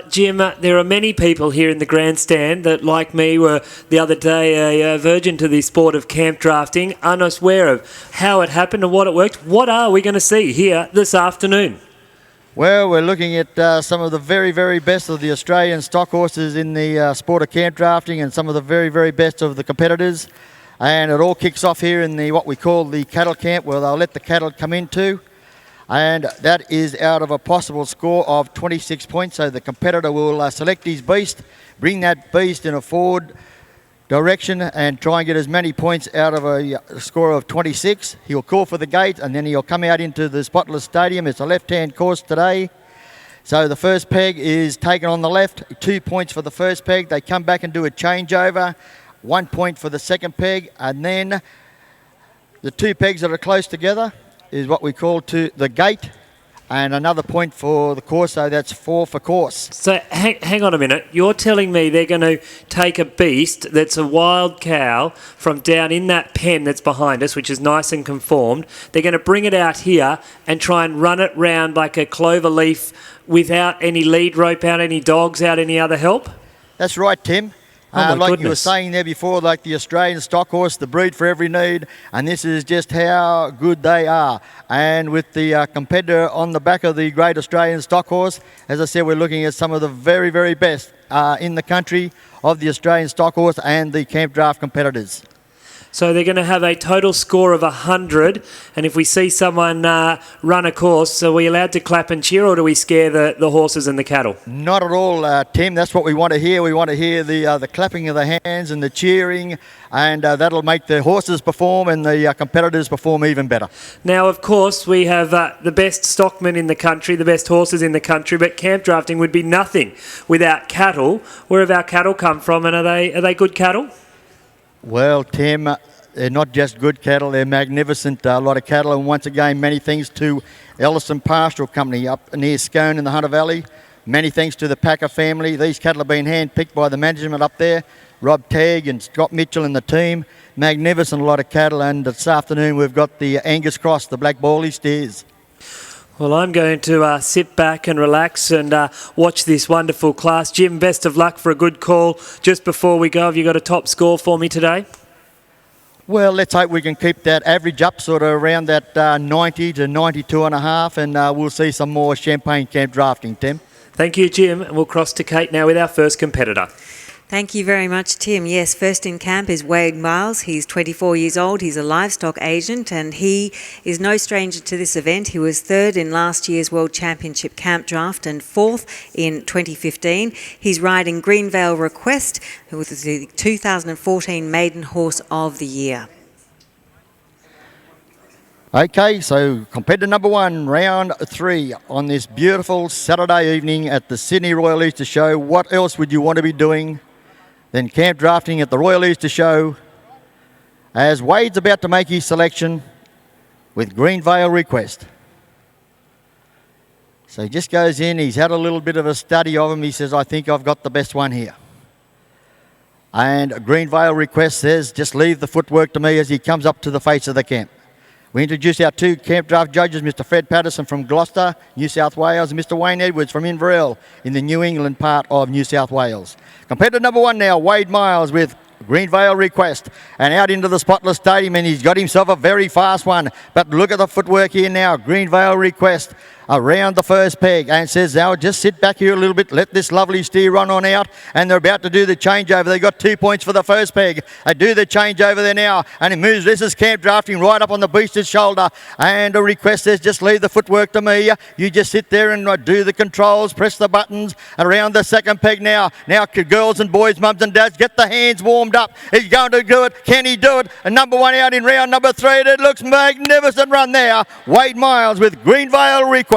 Jim, there are many people here in the grandstand that, like me, were the other day a virgin to the sport of camp drafting, unaware of how it happened and what it worked. What are we going to see here this afternoon? Well, we're looking at some of the very, very best of the Australian stock horses in the sport of camp drafting and some of the very, very best of the competitors. And it all kicks off here in the what we call the cattle camp, where they'll let the cattle come into. And that is out of a possible score of 26 points. So the competitor will select his beast, bring that beast in a forward direction and try and get as many points out of a score of 26. He'll call for the gate and then he'll come out into the spotless stadium. It's a left-hand course today. So the first peg is taken on the left, 2 points for the first peg. They come back and do a changeover, 1 point for the second peg, and then the two pegs that are close together is what we call to the gate, and another point for the course, so that's 4 for course. So hang on a minute. You're telling me they're going to take a beast that's a wild cow from down in that pen that's behind us, which is nice and conformed. They're going to bring it out here and try and run it round like a clover leaf without any lead rope out, any dogs out, any other help? That's right, Tim. Like you were saying there before, like the Australian stock horse, the breed for every need, and this is just how good they are. And with the competitor on the back of the great Australian stock horse, as I said, we're looking at some of the very, very best in the country of the Australian stock horse and the camp draft competitors. So they're going to have a total score of 100, and if we see someone run a course, are we allowed to clap and cheer, or do we scare the horses and the cattle? Not at all, Tim. That's what we want to hear. We want to hear the clapping of the hands and the cheering, and that'll make the horses perform and the competitors perform even better. Now, of course, we have the best stockmen in the country, the best horses in the country, but camp drafting would be nothing without cattle. Where have our cattle come from, and are they good cattle? Well, Tim, they're not just good cattle, they're magnificent. A lot of cattle, and once again, many thanks to Ellison Pastoral Company up near Scone in the Hunter Valley. Many thanks to the Packer family. These cattle have been hand-picked by the management up there, Rob Tagg and Scott Mitchell and the team. Magnificent lot of cattle, and this afternoon we've got the Angus Cross, the Black Bally steers. Well, I'm going to sit back and relax and watch this wonderful class. Jim, best of luck for a good call. Just before we go, have you got a top score for me today? Well, let's hope we can keep that average up sort of around that 90 to 92 and a half, and we'll see some more champagne camp drafting, Tim. Thank you, Jim. And we'll cross to Kate now with our first competitor. Thank you very much, Tim. Yes, first in camp is Wade Miles. He's 24 years old. He's a livestock agent, and he is no stranger to this event. He was third in last year's World Championship Camp Draft and fourth in 2015. He's riding Greenvale Request, who was the 2014 Maiden Horse of the Year. Okay, so competitor number 1, round 3 on this beautiful Saturday evening at the Sydney Royal Easter Show. What else would you want to be doing than camp drafting at the Royal Easter Show, as Wade's about to make his selection with Greenvale Request. So he just goes in, he's had a little bit of a study of him. He says, I think I've got the best one here. And Greenvale Request says, just leave the footwork to me as he comes up to the face of the camp. We introduce our 2 camp draft judges, Mr. Fred Patterson from Gloucester, New South Wales, and Mr. Wayne Edwards from Inverell in the New England part of New South Wales. Competitor number 1 now, Wade Miles with Greenvale Request, and out into the spotless stadium, and he's got himself a very fast one. But look at the footwork here now. Greenvale Request around the first peg and says, now just sit back here a little bit, let this lovely steer run on out, and they're about to do the changeover. They got 2 points for the first peg. They do the changeover there now, and it moves. This is camp drafting right up on the beast's shoulder, and a request says, just leave the footwork to me. You just sit there and do the controls, press the buttons around the second peg now. Now, girls and boys, mums and dads, get the hands warmed up. He's going to do it. Can he do it? And number 1 out in round number 3. It looks magnificent run there. Wade Miles with Greenvale Request.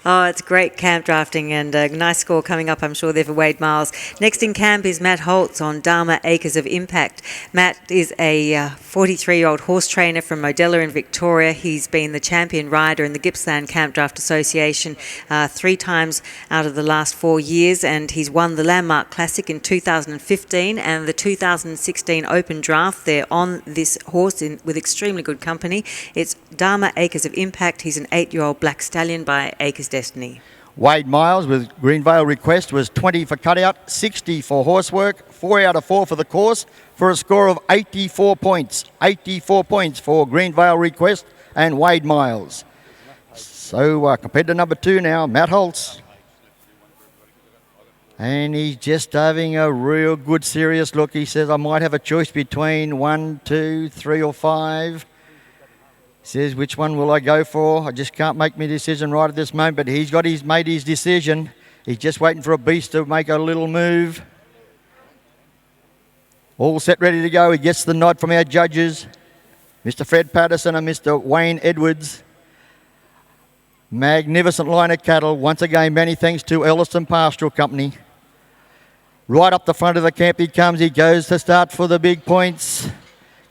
Oh, it's great camp drafting, and a nice score coming up, I'm sure, there for Wade Miles. Next in camp is Matt Holtz on Dharma Acres of Impact. Matt is a 43-year-old horse trainer from Modella in Victoria. He's been the champion rider in the Gippsland Camp Draft Association 3 times out of the last 4 years, and he's won the Landmark Classic in 2015 and the 2016 Open Draft. They're on this horse with extremely good company. It's Dharma Acres of Impact. He's an 8-year-old black stallion by Acres destiny. Wade Miles with Greenvale request was 20 for cutout, 60 for horsework, 4 out of 4 for the course, for a score of 84 points. 84 points for Greenvale request and Wade Miles. So competitor number 2 now, Matt Holtz. And he's just having a real good serious look. He says, I might have a choice between 1, 2, 3 or 5. Says, which one will I go for? I just can't make my decision right at this moment, but he's made his decision. He's just waiting for a beast to make a little move. All set, ready to go. He gets the nod from our judges, Mr. Fred Patterson and Mr. Wayne Edwards. Magnificent line of cattle. Once again, many thanks to Elliston Pastoral Company. Right up the front of the camp he comes. He goes to start for the big points.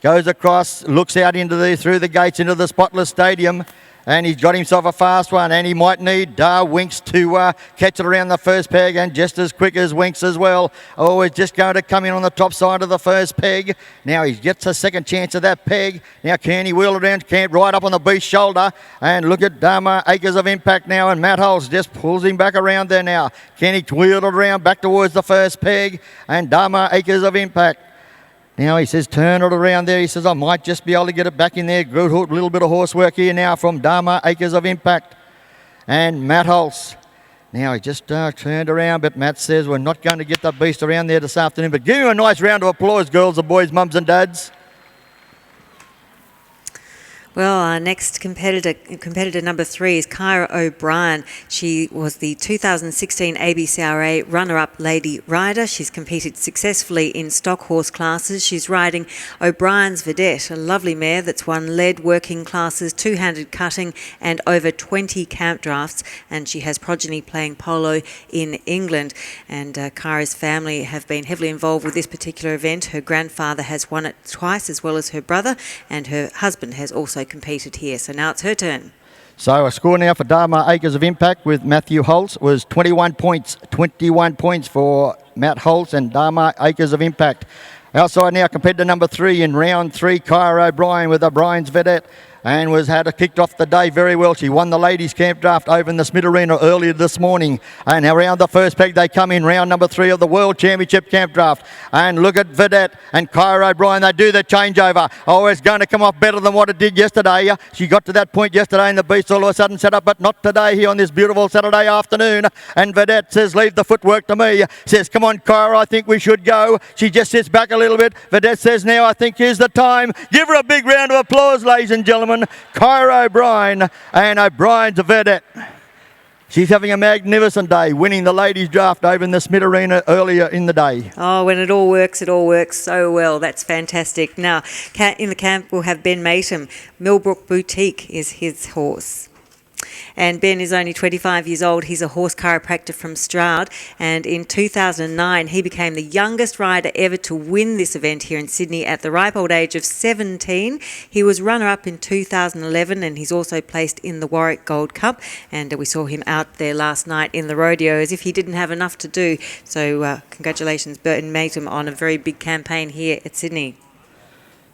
Goes across, looks out through the gates into the Spotless Stadium, and he's got himself a fast one, and he might need Winks to catch it around the first peg, and just as quick as Winks as well. Oh, he's just going to come in on the top side of the first peg. Now he gets a second chance of that peg. Now can he wheel it around camp right up on the beast's shoulder, and look at Dharma Acres of Impact now, and Matt Holtz just pulls him back around there now. Can he wheel it around back towards the first peg, and Dharma Acres of Impact. Now he says, turn it around there. He says, I might just be able to get it back in there. Good little bit of horse work here now from Dharma Acres of Impact. And Matt Holtz. Now he just turned around, but Matt says, we're not going to get that beast around there this afternoon. But give him a nice round of applause, girls and boys, mums and dads. Well, our next competitor number 3 is Kyra O'Brien. She was the 2016 ABCRA runner-up lady rider. She's competed successfully in stock horse classes. She's riding O'Brien's Vedette, a lovely mare that's won lead working classes, two-handed cutting and over 20 camp drafts. And she has progeny playing polo in England. And Kyra's family have been heavily involved with this particular event. Her grandfather has won it twice as well as her brother, and her husband has also competed here. So now it's her turn. So a score now for Dharma Acres of Impact with Matthew Holtz was 21 points. 21 points for Matt Holtz and Dharma Acres of Impact. Outside now, competitor number 3 in round 3, Kyra O'Brien with O'Brien's Vedette, and kicked off the day very well. She won the ladies' camp draft over in the Smith Arena earlier this morning. And around the first peg, they come in round number 3 of the World Championship camp draft. And look at Vedette and Kyra O'Brien. They do the changeover. Oh, it's going to come off better than what it did yesterday. She got to that point yesterday and the beast all of a sudden set up, but not today here on this beautiful Saturday afternoon. And Vedette says, leave the footwork to me. Says, come on, Kyra, I think we should go. She just sits back a little bit. Vedette says, now I think here's the time. Give her a big round of applause, ladies and gentlemen. Kyra O'Brien and O'Brien's Vedette. She's having a magnificent day, winning the ladies' draft over in the Smith Arena earlier in the day. Oh, when it all works so well. That's fantastic. Now, in the camp we'll have Ben Matum. Millbrook Boutique is his horse. And Ben is only 25 years old. He's a horse chiropractor from Stroud. And in 2009, he became the youngest rider ever to win this event here in Sydney at the ripe old age of 17. He was runner-up in 2011, and he's also placed in the Warwick Gold Cup. And we saw him out there last night in the rodeo as if he didn't have enough to do. So congratulations, Ben Matum, on a very big campaign here at Sydney.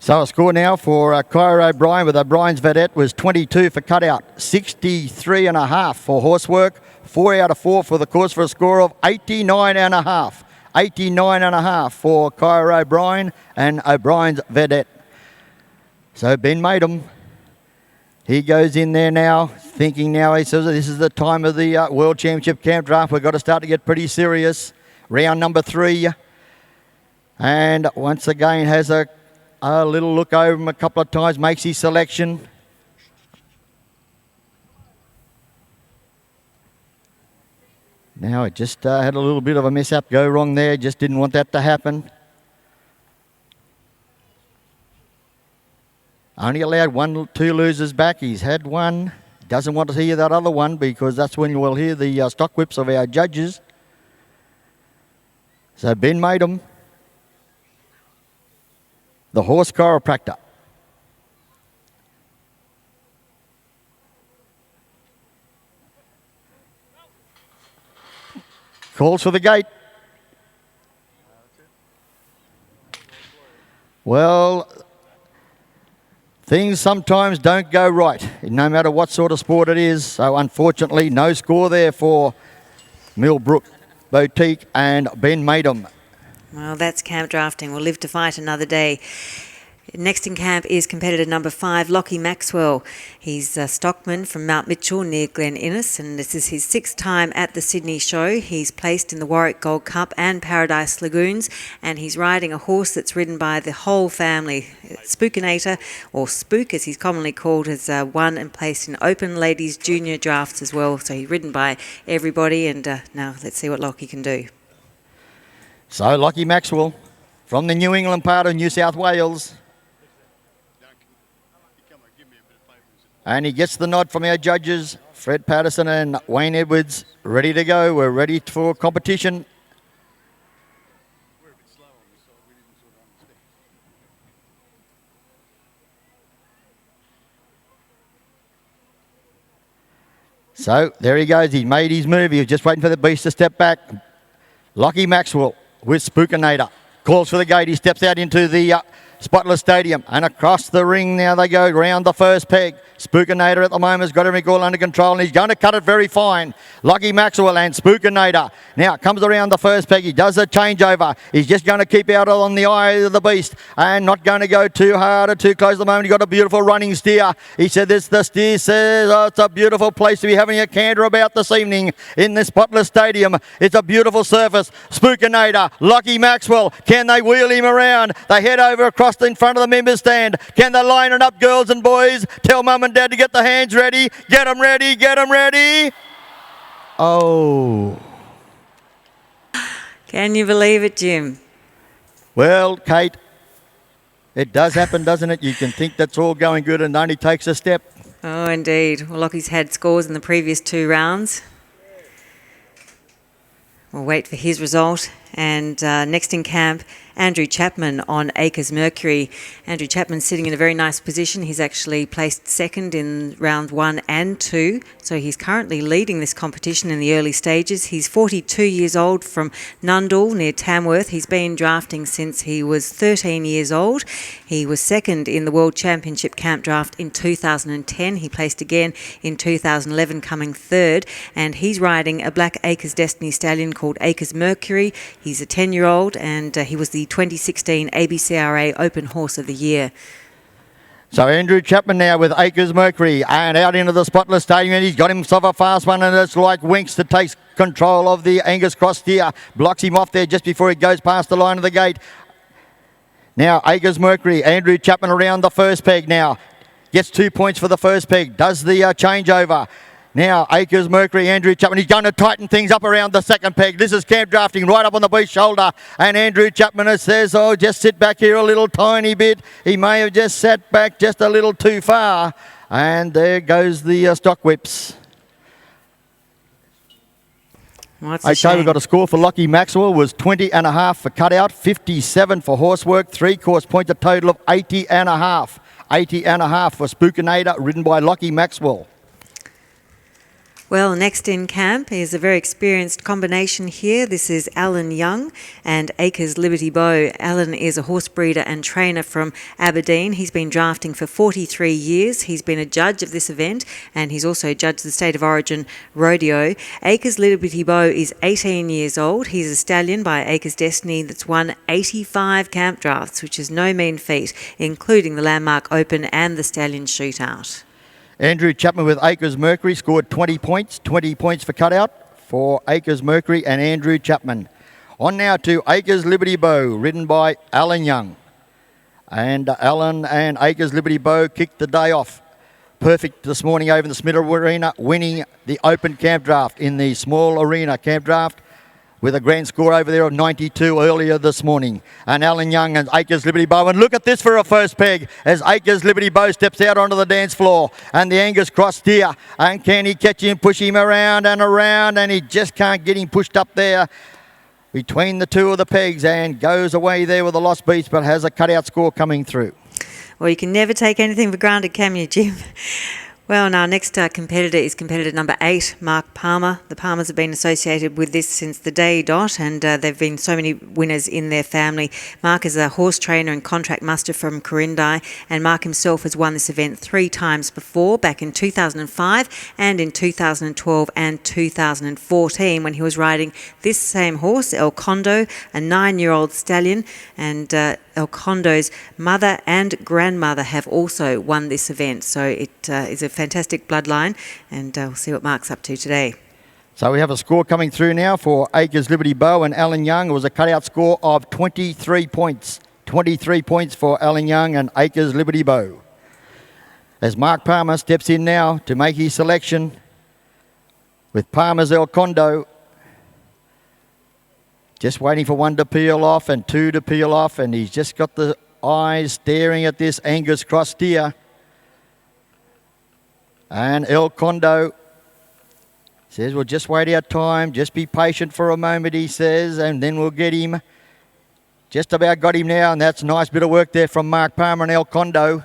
So a score now for Kyra O'Brien with O'Brien's Vedette was 22 for cutout, 63.5 for horsework, 4 out of 4 for the course for a score of 89.5. 89.5 for Kyra O'Brien and O'Brien's Vedette. So Ben Matum, he goes in there now, thinking now, he says this is the time of the World Championship camp draft. We've got to start to get pretty serious. Round number 3. And once again has a little look over him a couple of times, makes his selection. Now it just had a little bit of a mishap go wrong there, just didn't want that to happen. Only allowed 2 losers back, he's had one. Doesn't want to hear that other one because that's when you will hear the stock whips of our judges. So Ben Matum, the horse chiropractor. Calls for the gate. Well, things sometimes don't go right, no matter what sort of sport it is. So unfortunately, no score there for Millbrook Boutique and Ben Maidum. Well, that's camp drafting. We'll live to fight another day. Next in camp is competitor number 5, Lockie Maxwell. He's a stockman from Mount Mitchell near Glen Innes, and this is his 6th time at the Sydney show. He's placed in the Warwick Gold Cup and Paradise Lagoons, and he's riding a horse that's ridden by the whole family. Spookinator, or Spook as he's commonly called, has won and placed in Open Ladies Junior drafts as well. So he's ridden by everybody, and now let's see what Lockie can do. So Lockie Maxwell from the New England part of New South Wales. And he gets the nod from our judges, Fred Patterson and Wayne Edwards, ready to go. We're ready for competition. So there he goes. He made his move. He was just waiting for the beast to step back. Lockie Maxwell with Spookinator. Calls for the gate. He steps out into the Spotless Stadium and across the ring. Now they go round the first peg. Spookinator at the moment has got everything all under control, and he's going to cut it very fine. Lockie Maxwell and Spookinator. Now comes around the first peg. He does a changeover. He's just going to keep out on the eye of the beast and not going to go too hard or too close at the moment. He's got a beautiful running steer. He said this, the steer says, oh, it's a beautiful place to be having a canter about this evening in the Spotless Stadium. It's a beautiful surface. Spookinator, Lockie Maxwell, can they wheel him around? They head over across in front of the members stand. Can they line it up, girls and boys? Tell mum and dad to get the hands ready. Get them ready, get them ready. Oh. Can you believe it, Jim? Well, Kate, it does happen, doesn't it? You can think that's all going good and it only takes a step. Oh, indeed. Well, Lockie's had scores in the previous 2 rounds. We'll wait for his result. And next in camp, Andrew Chapman on Acres Mercury. Andrew Chapman sitting in a very nice position. He's actually placed 2nd in round 1 and 2. So he's currently leading this competition in the early stages. He's 42 years old from Nundle near Tamworth. He's been drafting since he was 13 years old. He was 2nd in the World Championship Camp Draft in 2010. He placed again in 2011, coming 3rd. And he's riding a Black Acres Destiny stallion called Acres Mercury. He's a 10-year-old, and he was the 2016 ABCRA Open Horse of the Year. So Andrew Chapman now with Acres Mercury and out into the Spotless Stadium, and he's got himself a fast one, and it's like Winks that takes control of the Angus Cross steer. Blocks him off there just before he goes past the line of the gate. Now Acres Mercury, Andrew Chapman around the first peg now. Gets 2 points for the first peg, does the changeover. Now, Acres Mercury, Andrew Chapman, he's going to tighten things up around the second peg. This is camp drafting right up on the beast's shoulder. And Andrew Chapman says, oh, just sit back here a little tiny bit. He may have just sat back just a little too far. And there goes the stock whips. Okay, we've got a score for Lockie Maxwell was 20.5 for cutout, 57 for horsework, 3-course points, a total of 80.5. 80.5 for Spookinator, ridden by Lockie Maxwell. Well, next in camp is a very experienced combination here. This is Alan Young and Acres Liberty Bow. Alan is a horse breeder and trainer from Aberdeen. He's been drafting for 43 years. He's been a judge of this event, and he's also judged the State of Origin Rodeo. Acres Liberty Bow is 18 years old. He's a stallion by Acres Destiny that's won 85 camp drafts, which is no mean feat, including the Landmark Open and the Stallion Shootout. Andrew Chapman with Acres Mercury scored 20 points for cutout for Acres Mercury and Andrew Chapman. On now to Acres Liberty Bow, ridden by Alan Young. And Alan and Acres Liberty Bow kicked the day off. Perfect this morning over in the Smith Arena, winning the Open Camp Draft in the small arena Camp Draft, with a grand score over there of 92 earlier this morning. And Alan Young and Acres Liberty Bow. And look at this for a first peg as Acres Liberty Bow steps out onto the dance floor. And the Angus Cross steer. And can he catch him, push him around and around, and he just can't get him pushed up there between the two of the pegs, and goes away there with a lost beast, but has a cutout score coming through. Well, you can never take anything for granted, can you, Jim? Well, and our next competitor is competitor number 8, Mark Palmer. The Palmers have been associated with this since the day dot, and there have been so many winners in their family. Mark is a horse trainer and contract muster from Corindai, and Mark himself has won this event 3 times before, back in 2005 and in 2012 and 2014, when he was riding this same horse, El Condo, a 9-year-old stallion, and El Condo's mother and grandmother have also won this event. So it is a fantastic bloodline, and we'll see what Mark's up to today. So we have a score coming through now for Acres Liberty Bow and Alan Young. It was a cutout score of 23 points. 23 points for Alan Young and Acres Liberty Bow. As Mark Palmer steps in now to make his selection with Palmer's El Condo. Just waiting for 1 to peel off and 2 to peel off, and he's just got the eyes staring at this Angus Cross steer. And El Condo says, we'll just wait our time, just be patient for a moment, he says, and then we'll get him. Just about got him now, and that's a nice bit of work there from Mark Palmer and El Condo.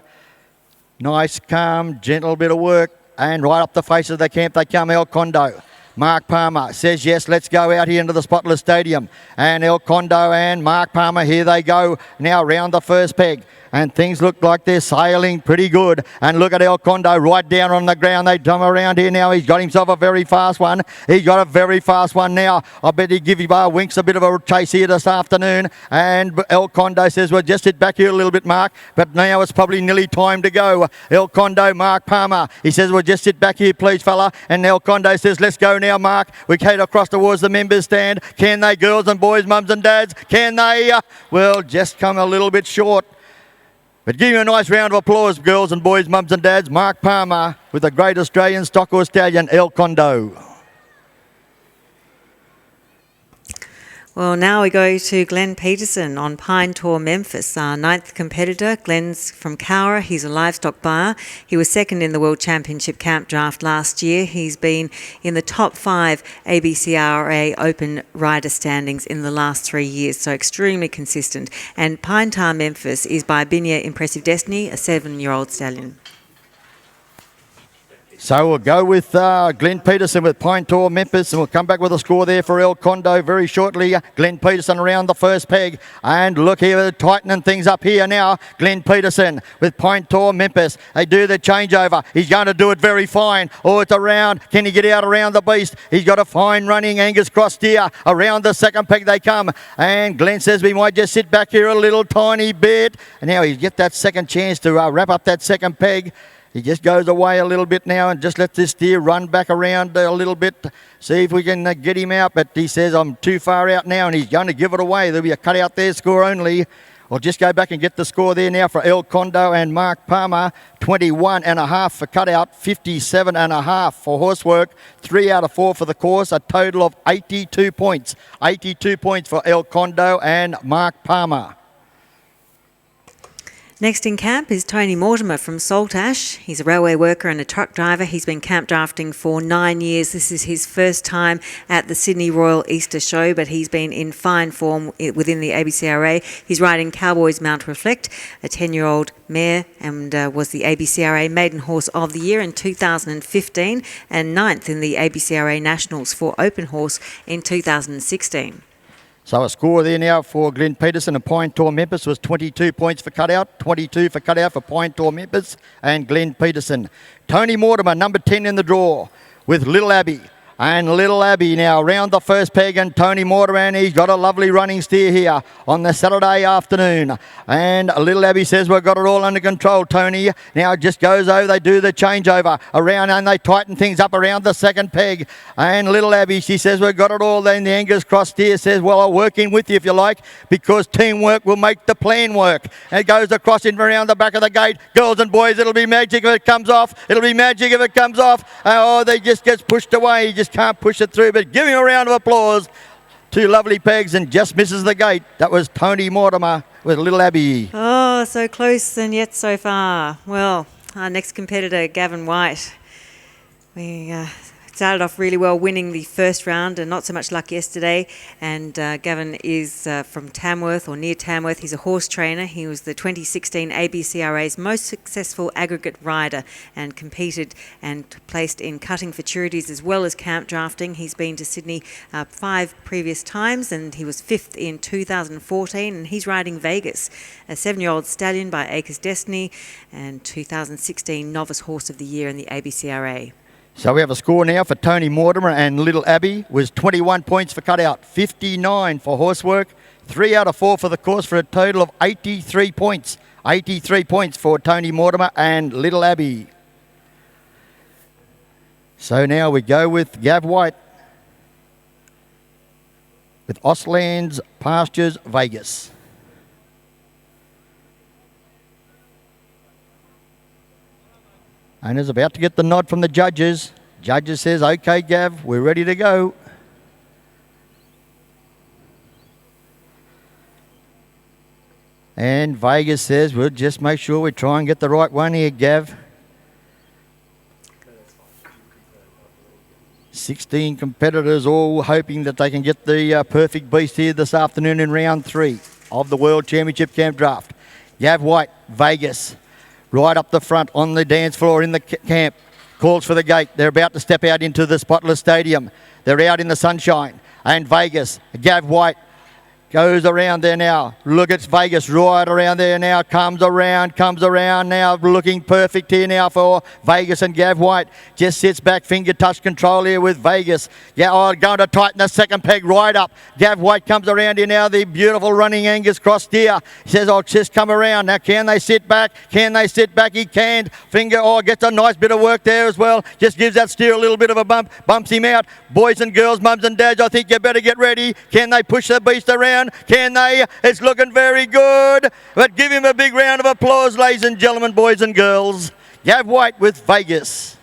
Nice, calm, gentle bit of work, and right up the face of the camp they come, El Condo. Mark Palmer says, yes, let's go out here into the Spotless Stadium. And El Condo and Mark Palmer, here they go now round the first peg. And things look like they're sailing pretty good. And look at El Condo right down on the ground. They come around here now. He's got himself a very fast one. He's got a very fast one now. I bet he'd give Winks a bit of a chase here this afternoon. And El Condo says, well, just sit back here a little bit, Mark. But now it's probably nearly time to go. El Condo, Mark Palmer. He says, well, just sit back here, please, fella. And El Condo says, let's go now, Mark. We head across towards the members' stand. Can they, girls and boys, mums and dads? Can they? Well, just come a little bit short. But give you a nice round of applause, girls and boys, mums and dads. Mark Palmer with the great Australian stock horse stallion, El Condo. Well, now we go to Glenn Peterson on Pine Tour Memphis, our 9th competitor. Glenn's from Cowra. He's a livestock buyer. He was second in the World Championship Campdraft last year. He's been in the top 5 ABCRA Open rider standings in the last 3 years, so extremely consistent. And Pine Tour Memphis is by Binia Impressive Destiny, a 7-year-old stallion. So we'll go with Glenn Peterson with Pine Tour Memphis, and we'll come back with a score there for El Condo very shortly. Glenn Peterson around the first peg, and look here, tightening things up here now. Glenn Peterson with Pine Tour Memphis. They do the changeover. He's going to do it very fine. Oh, it's around. Can he get out around the beast? He's got a fine running Angus Cross steer. Around the second peg they come, and Glenn says we might just sit back here a little tiny bit. And now he's get that second chance to wrap up that second peg. He just goes away a little bit now and just lets this steer run back around a little bit. See if we can get him out. But he says, I'm too far out now, and he's going to give it away. There'll be a cut out there, score only. I'll just go back and get the score there now for El Condo and Mark Palmer. 21.5 for cutout, 57.5 for horsework. 3 out of 4 for the course, a total of 82 points. 82 points for El Condo and Mark Palmer. Next in camp is Tony Mortimer from Saltash. He's a railway worker and a truck driver. He's been camp drafting for 9 years. This is his first time at the Sydney Royal Easter Show, but he's been in fine form within the ABCRA. He's riding Cowboys Mount Reflect, a 10-year-old mare, and was the ABCRA Maiden Horse of the Year in 2015 and 9th in the ABCRA Nationals for Open Horse in 2016. So a score there now for Glenn Peterson and Pine Tour Memphis was 22 points for cutout, 22 for cutout for Pine Tour Memphis and Glenn Peterson. Tony Mortimer, number 10 in the draw with Little Abbey. And Little Abbey now round the first peg, and Tony Mortimer, and he's got a lovely running steer here on the Saturday afternoon. And Little Abbey says, we've got it all under control, Tony. Now it just goes over, they do the changeover around, and they tighten things up around the second peg. And Little Abbey, she says, we've got it all. Then the Angus Cross steer says, well, I'll work in with you if you like, because teamwork will make the plan work. And it goes across in around the back of the gate. Girls and boys, it'll be magic if it comes off. It'll be magic if it comes off. Oh, they just gets pushed away. He just can't push it through, but give him a round of applause. 2 lovely pegs and just misses the gate. That was Tony Mortimer with Little Abbey. Oh, so close and yet so far. Well, our next competitor, Gavin White. We started off really well, winning the first round, and not so much luck yesterday. And Gavin is from Tamworth, or near Tamworth. He's a horse trainer. He was the 2016 ABCRA's most successful aggregate rider and competed and placed in cutting futurities as well as camp drafting. He's been to Sydney 5 previous times, and he was 5th in 2014, and he's riding Vegas, a 7-year-old stallion by Acres Destiny, and 2016 Novice Horse of the Year in the ABCRA. So we have a score now for Tony Mortimer and Little Abby was 21 points for cutout, 59 for horsework, 3 out of 4 for the course for a total of 83 points. 83 points for Tony Mortimer and Little Abby. So now we go with Gav White with Auslands Pastures Vegas. And is about to get the nod from the judges. Judges says, okay, Gav, we're ready to go. And Vegas says, we'll just make sure we try and get the right one here, Gav. 16 competitors all hoping that they can get the perfect beast here this afternoon in round 3 of the World Championship Camp Draft. Gav White, Vegas. Right up the front on the dance floor in the camp. Calls for the gate. They're about to step out into the spotless stadium. They're out in the sunshine. And Vegas, Gav White goes around there now. Look, it's Vegas right around there now. Comes around now. Looking perfect here now for Vegas and Gav White. Just sits back, finger touch control here with Vegas. Yeah, going to tighten the second peg right up. Gav White comes around here now. The beautiful running Angus Cross steer. He says, I'll just come around. Now, can they sit back? He can. Gets a nice bit of work there as well. Just gives that steer a little bit of a bump. Bumps him out. Boys and girls, mums and dads, I think you better get ready. Can they push the beast around? Can they? It's looking very good. But give him a big round of applause, ladies and gentlemen, boys and girls. Gav White with Vegas.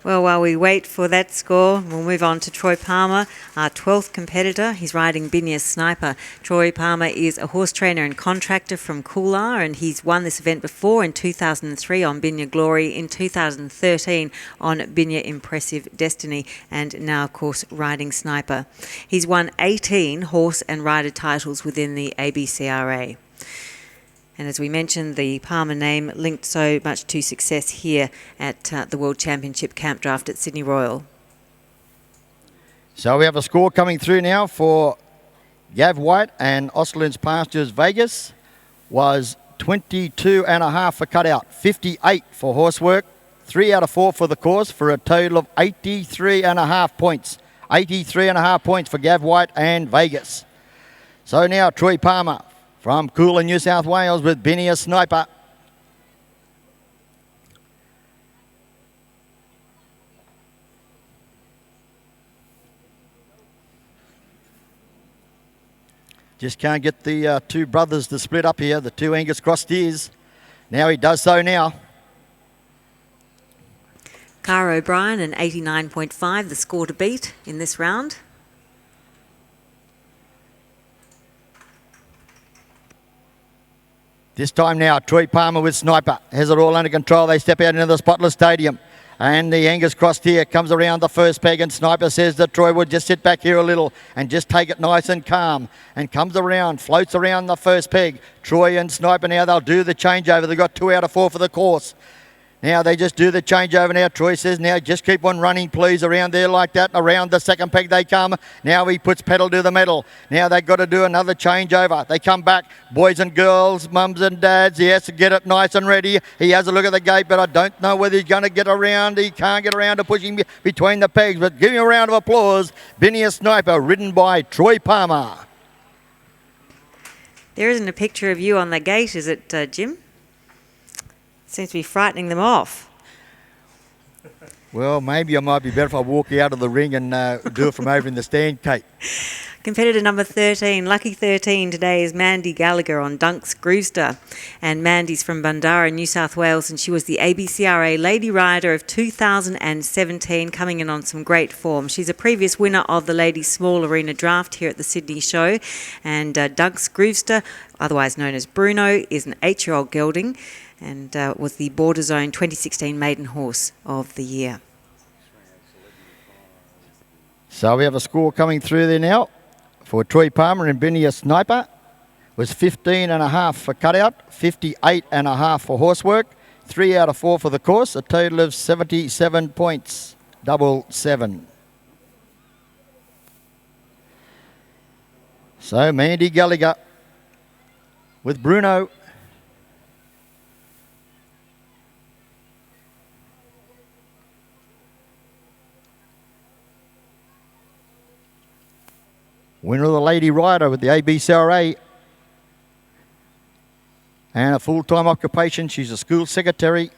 Well, while we wait for that score, we'll move on to Troy Palmer, our 12th competitor. He's riding Binya's Sniper. Troy Palmer is a horse trainer and contractor from Coolar, and he's won this event before in 2003 on Binya Glory, in 2013 on Binya Impressive Destiny, and now, of course, riding Sniper. He's won 18 horse and rider titles within the ABCRA. And as we mentioned, the Palmer name linked so much to success here at the World Championship Camp Draft at Sydney Royal. So we have a score coming through now for Gav White and Auslands Pastures Vegas was 22.5 for cutout, 58 for horsework, 3 out of 4 for the course for a total of 83.5 points. 83.5 points for Gav White and Vegas. So now Troy Palmer from Coolar, New South Wales with Binya Sniper. Just can't get the two brothers to split up here, the two Angus Cross steers. Now he does so now. Cara O'Brien, an 89.5, the score to beat in this round. This time now, Troy Palmer with Sniper has it all under control. They step out into the spotless stadium. And the Angus Cross steer comes around the first peg, and Sniper says that Troy would just sit back here a little and just take it nice and calm, and comes around, floats around the first peg. Troy and Sniper now, they'll do the changeover. They've got 2 out of 4 for the course. Now they just do the changeover now. Troy says, now just keep on running, please, around there like that. Around the second peg they come. Now he puts pedal to the metal. Now they've got to do another changeover. They come back, boys and girls, mums and dads. He has to get it nice and ready. He has a look at the gate, but I don't know whether he's going to get around. He can't get around to pushing between the pegs. But give him a round of applause. Binya Sniper, ridden by Troy Palmer. There isn't a picture of you on the gate, is it, Jim? Seems to be frightening them off. Well, maybe I might be better if I walk out of the ring and do it from over in the stand, Kate. Competitor number 13, lucky 13 today, is Mandy Gallagher on Dunks Grooster. And Mandy's from Bundarra, New South Wales, and she was the ABCRA Lady Rider of 2017, coming in on some great form. She's a previous winner of the Ladies Small Arena Draft here at the Sydney Show. And Dunks Grooster, otherwise known as Bruno, is an 8-year-old gelding. and was the Border Zone 2016 Maiden Horse of the Year. So we have a score coming through there now for Troy Palmer and Benny a Sniper. Was 15.5 for cutout, 58.5 for horsework, 3 out of 4 for the course, a total of 77 points, 77. So Mandy Gallagher with Bruno. Winner of the Lady Rider with the ABCRA. And a full-time occupation, she's a school secretary.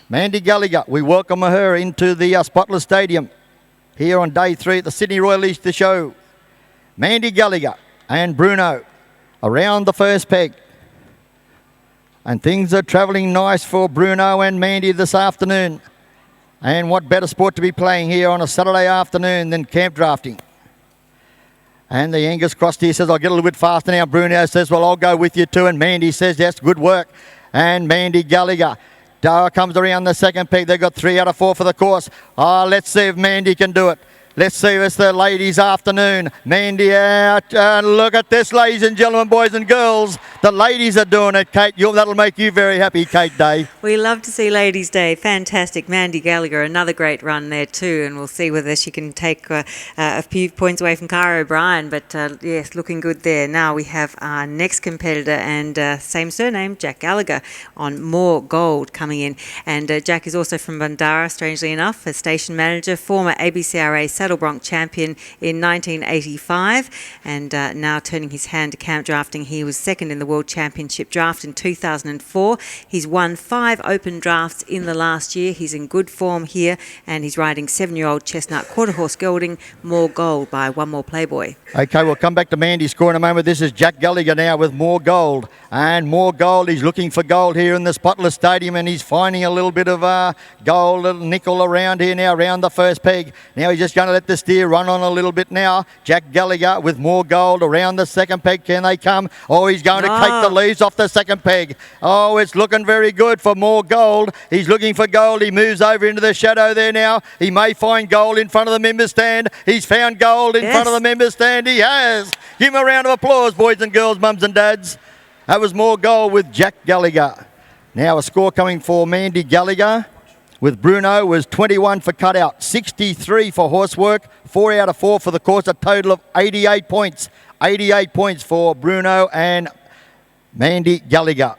Mandy Gallagher, we welcome her into the Spotless Stadium here on day 3 at the Sydney Royal Easter Show. Mandy Gallagher and Bruno around the first peg. And things are travelling nice for Bruno and Mandy this afternoon. And what better sport to be playing here on a Saturday afternoon than camp drafting? And the Angus crossed here says, I'll get a little bit faster now. Bruno says, well, I'll go with you too. And Mandy says, yes, good work. And Mandy Gallagher comes around the second peg. They've got 3 out of 4 for the course. Let's see if Mandy can do it. Let's see if it's the ladies' afternoon. Mandy out. Look at this, ladies and gentlemen, boys and girls. The ladies are doing it, Kate. That'll make you very happy, Kate Day. We love to see Ladies' Day. Fantastic. Mandy Gallagher, another great run there too. And we'll see whether she can take a few points away from Cara O'Brien. But yes, looking good there. Now we have our next competitor and same surname, Jack Gallagher, on More Gold coming in. And Jack is also from Bandara, strangely enough, a station manager, former ABCRA Saddle Bronc champion in 1985, and now turning his hand to camp drafting. He was second in the World Championship draft in 2004. He's won 5 open drafts in the last year. He's in good form here, and he's riding 7-year-old Chestnut Quarter Horse Gelding, More Gold by One More Playboy. Okay, we'll come back to Mandy's score in a moment. This is Jack Gallagher now with More Gold. And More Gold, he's looking for gold here in the Spotless Stadium, and he's finding a little bit of gold, little nickel around here now, around the first peg. Now he's just going to let the steer run on a little bit now. Jack Gallagher with More Gold around the second peg. Can they come? Oh, he's going to take the leaves off the second peg. Oh, it's looking very good for More Gold. He's looking for gold. He moves over into the shadow there now. He may find gold in front of the members stand. He's found gold in front of the members stand. He has. Give him a round of applause, boys and girls, mums and dads. That was More Gold with Jack Gallagher. Now a score coming for Mandy Gallagher with Bruno was 21 for cutout, 63 for horsework, 4 out of 4 for the course, a total of 88 points. 88 points for Bruno and Mandy Gallagher.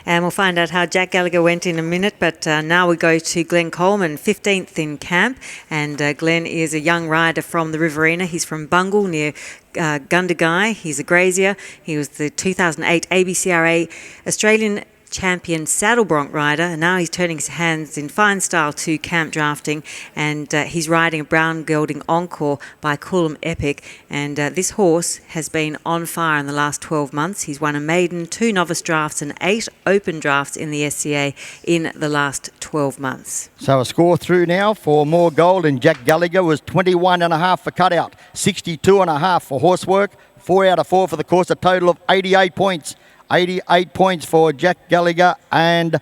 And we'll find out how Jack Gallagher went in a minute, but now we go to Glenn Coleman, 15th in camp. And Glenn is a young rider from the Riverina. He's from Bungle near Gundagai. He's a grazier. He was the 2008 ABCRA Australian champion saddle bronc rider, and now he's turning his hands in fine style to camp drafting, and he's riding a brown gelding Encore by Coolum Epic, and this horse has been on fire in the last 12 months. He's won a maiden, 2 novice drafts and 8 open drafts in the SCA in the last 12 months. So a score through now for More Gold and Jack Gallagher was 21.5 for cutout, 62.5 for horsework, 4 out of 4 for the course, a total of 88 points. 88 points for Jack Gallagher and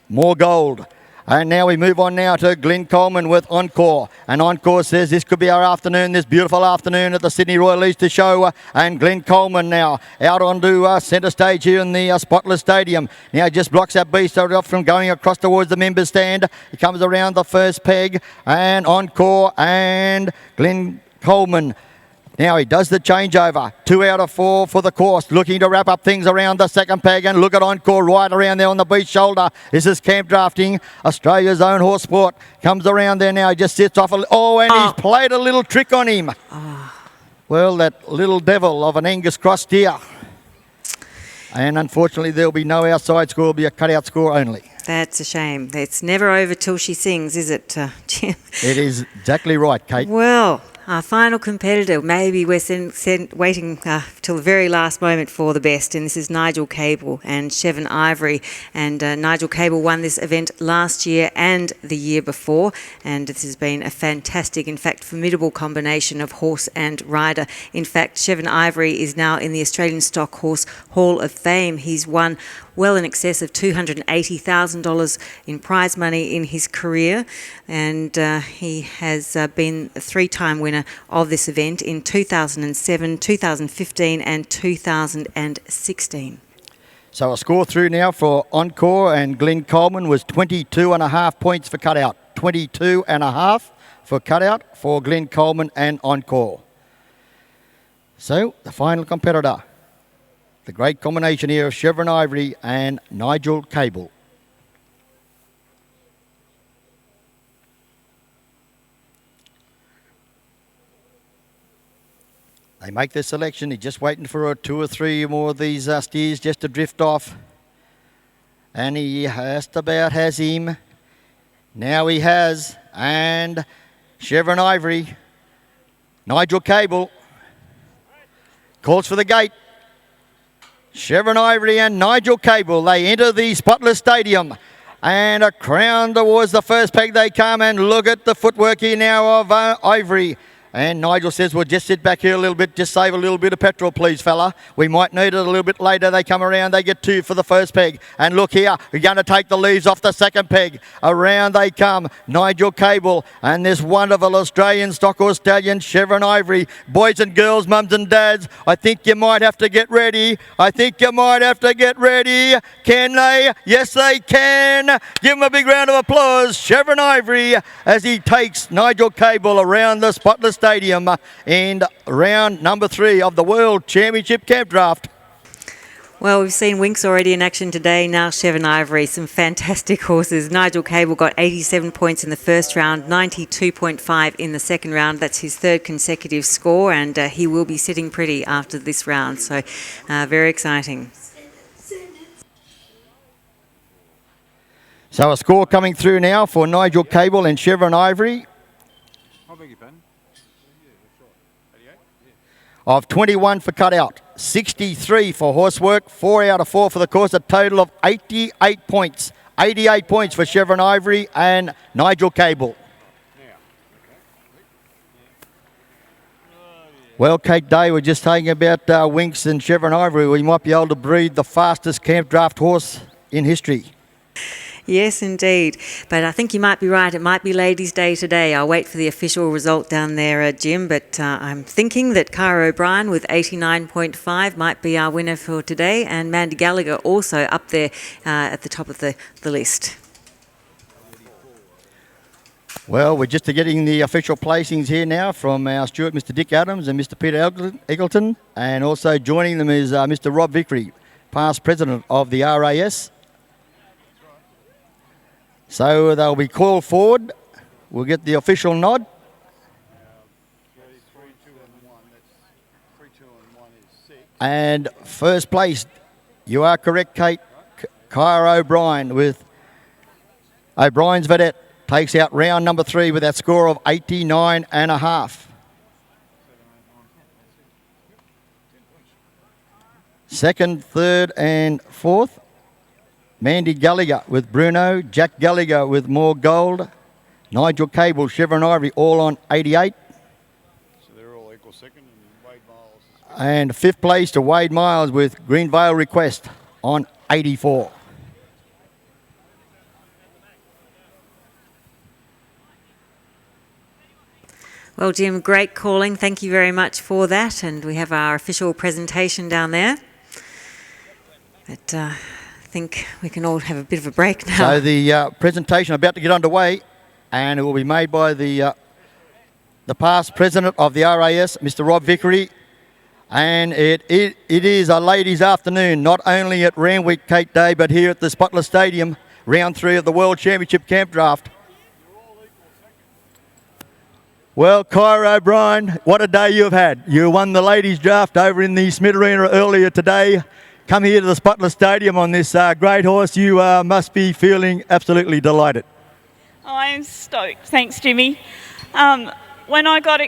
More Gold. And now we move on now to Glenn Coleman with Encore. And Encore says this could be our afternoon, this beautiful afternoon at the Sydney Royal Easter Show. And Glenn Coleman now out onto centre stage here in the Spotless Stadium. Now just blocks that beast off from going across towards the members stand. He comes around the first peg. And Encore and Glenn Coleman. Now he does the changeover. 2 out of 4 for the course. Looking to wrap up things around the second peg. And look at Encore right around there on the beast shoulder. This is camp drafting. Australia's own horse sport. Comes around there now. He just sits off. He's played a little trick on him. Well, that little devil of an Angus cross steer. And unfortunately, there'll be no outside score. It'll be a cutout score only. That's a shame. It's never over till she sings, is it, Jim? It is exactly right, Kate. Well, Our final competitor, maybe we're waiting till the very last moment for the best, and this is Nigel Cable and Chevron Ivory. And Nigel Cable won this event last year and the year before, and this has been a fantastic, in fact, formidable combination of horse and rider. In fact, Chevron Ivory is now in the Australian Stock Horse Hall of Fame. He's won well in excess of $280,000 in prize money in his career, and he has been a three-time winner of this event in 2007, 2015 and 2016. So a score through now for Encore and Glenn Coleman was 22.5 points for cutout. 22.5 for cutout for Glenn Coleman and Encore. So the final competitor, the great combination here of Chevron Ivory and Nigel Cable. They make their selection. He's just waiting for 2 or 3 more of these steers just to drift off. And he just about has him. Now he has. And Chevron Ivory, Nigel Cable, calls for the gate. Chevron Ivory and Nigel Cable, they enter the Spotless Stadium. And a crown towards the first peg they come, and look at the footwork here now of Ivory. And Nigel says, we'll just sit back here a little bit, just save a little bit of petrol, please, fella. We might need it a little bit later. They come around, they get 2 for the first peg. And look here, we're going to take the leaves off the second peg. Around they come, Nigel Cable and this wonderful Australian stock horse stallion, Chevron Ivory. Boys and girls, mums and dads, I think you might have to get ready. I think you might have to get ready. Can they? Yes, they can. Give them a big round of applause. Chevron Ivory as he takes Nigel Cable around the Spotless Stadium in round number 3 of the World Championship Campdraft. Well, we've seen Winks already in action today. Now Chevron Ivory, some fantastic horses. Nigel Cable got 87 points in the first round, 92.5 in the second round. That's his 3rd consecutive score, and he will be sitting pretty after this round. So very exciting. So a score coming through now for Nigel Cable and Chevron Ivory of 21 for cutout, 63 for horsework, 4 out of 4 for the course, a total of 88 points. 88 points for Chevron Ivory and Nigel Cable. Well, Kate Day, we're just talking about Winks and Chevron Ivory. We might be able to breed the fastest camp draft horse in history. Yes, indeed. But I think you might be right. It might be Ladies' Day today. I'll wait for the official result down there, Jim. But I'm thinking that Cara O'Brien with 89.5 might be our winner for today. And Mandy Gallagher also up there at the top of the list. Well, we're just getting the official placings here now from our steward, Mr. Dick Adams and Mr. Peter Eggleton. And also joining them is Mr. Rob Vickery, past president of the RAS. So they'll be called forward. We'll get the official nod. 3, 2 and 1. That's 3, 2 and 1 is 6. And first place, you are correct, Kate. Kyra O'Brien with O'Brien's Vedette takes out round number 3 with that score of 89.5. Second, third and fourth, Mandy Gallagher with Bruno, Jack Gallagher with More Gold, Nigel Cable, Chevron Ivory, all on 88. So they're all equal second, and Wade Miles. And fifth place to Wade Miles with Greenvale Request on 84. Well, Jim, great calling. Thank you very much for that. And we have our official presentation down there. But I think we can all have a bit of a break now. So the presentation about to get underway, and it will be made by the past president of the RAS, Mr. Rob Vickery. And it is a ladies' afternoon, not only at Randwick Kate Day, but here at the Spotless Stadium, round 3 of the World Championship Camp Draft. Well, Kyra O'Brien, what a day you've had. You won the ladies' draft over in the Smith Arena earlier today. Come here to the Spotless Stadium on this great horse. You must be feeling absolutely delighted. I am stoked. Thanks, Jimmy. when I got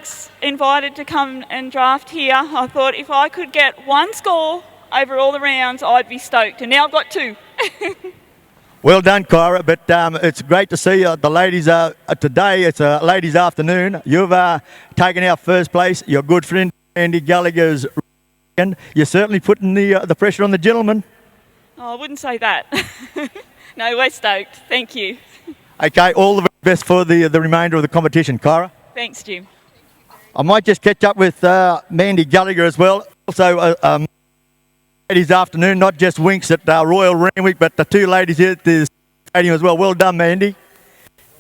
invited to come and draft here, I thought if I could get one score over all the rounds, I'd be stoked. And now I've got 2. Well done, Kyra. But it's great to see the ladies today. It's a ladies' afternoon. You've taken our first place. Your good friend Andy Gallagher's. You're certainly putting the pressure on the gentlemen. Oh, I wouldn't say that. No, we're stoked. Thank you. Okay, all the best for the remainder of the competition, Kyra. Thanks, Jim. I might just catch up with Mandy Gallagher as well. Also, ladies' afternoon, not just Winks at Royal Randwick, but the 2 ladies here at the stadium as well. Well done, Mandy.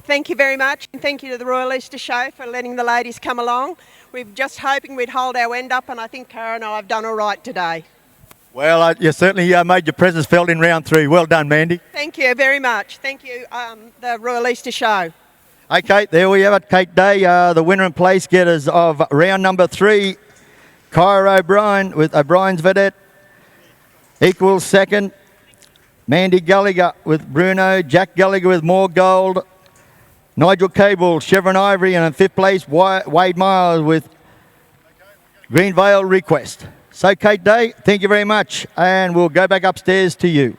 Thank you very much, and thank you to the Royal Easter Show for letting the ladies come along. We're just hoping we'd hold our end up, and I think Cara and I have done all right today. Well, you certainly made your presence felt in round 3. Well done, Mandy. Thank you very much. Thank you, the Royal Easter Show. Okay, there we have it, Kate Day, the winner and place getters of round number 3. Kyra O'Brien with O'Brien's Vedette. Equals second. Mandy Gallagher with Bruno. Jack Gallagher with More Gold. Nigel Cable, Chevron Ivory, and in 5th place, Wade Miles with Green Vale Request. So, Kate Day, thank you very much, and we'll go back upstairs to you.